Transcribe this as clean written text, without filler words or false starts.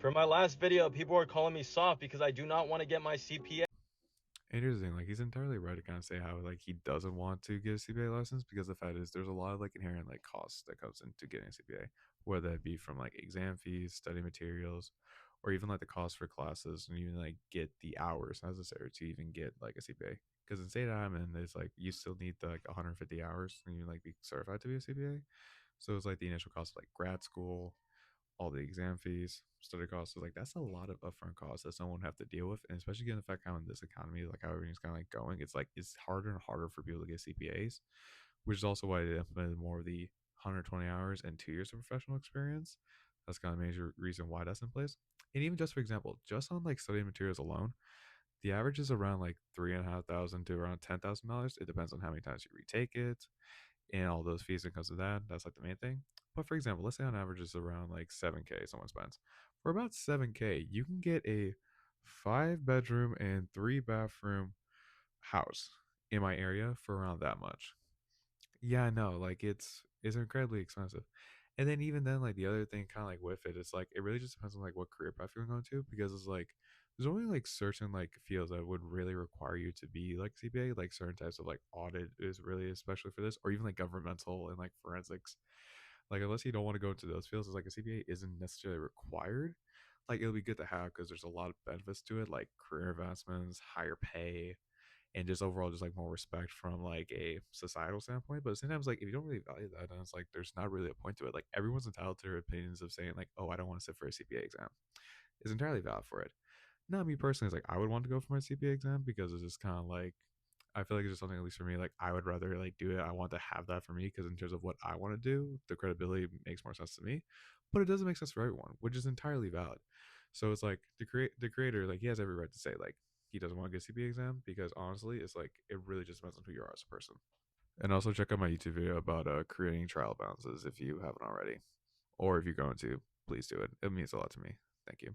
For my last video, people are calling me soft because I do not want to get my CPA. Interesting. Like he's entirely right to kind of say how like he doesn't want to get a CPA license because the fact is there's a lot of like inherent like costs that comes into getting a CPA, whether that be from like exam fees, study materials, or even like the cost for classes and even like get the hours necessary to even get like a CPA. Because in state I'm in, it's like you still need the, like 150 hours and you like be certified to be a CPA. So it's like the initial cost of like grad school, all the exam fees, study costs. So like that's a lot of upfront costs that someone would have to deal with, and especially given the fact how in this economy, like how everything's kind of like going, it's like it's harder and harder for people to get CPAs, which is also why they implemented more of the 120 hours and 2 years of professional experience. That's kind of a major reason why that's in place. And even just for example, just on like study materials alone, the average is around like 3,500 to around $10,000. It depends on how many times you retake it and all those fees that comes with that. That's like the main thing. But for example, let's say on average it's around like 7K someone spends. For about 7K, you can get a 5 bedroom and 3 bathroom house in my area for around that much. Yeah, I know. Like it's incredibly expensive. And then even then, like the other thing kind of like with it, it's like it really just depends on like what career path you're going to because it's like there's only like certain like fields that would really require you to be like CPA, like certain types of like audit is really especially for this, or even like governmental and like forensics. Like unless you don't want to go into those fields, it's like a CPA isn't necessarily required. Like it'll be good to have because there's a lot of benefits to it, like career advancements, higher pay, and just overall just like more respect from like a societal standpoint. But sometimes like if you don't really value that, then it's like there's not really a point to it. Like everyone's entitled to their opinions of saying like, oh, I don't want to sit for a CPA exam. It's entirely valid for it. Not me personally, it's like I would want to go for my CPA exam because it's just kind of like I feel like it's just something at least for me. Like I would rather like do it. I want to have that for me because in terms of what I want to do, the credibility makes more sense to me. But it doesn't make sense for everyone, which is entirely valid. So it's like the creator, like he has every right to say like he doesn't want to get a CPA exam because honestly, it's like it really just depends on who you are as a person. And also check out my YouTube video about creating trial balances if you haven't already, or if you're going to, please do it. It means a lot to me. Thank you.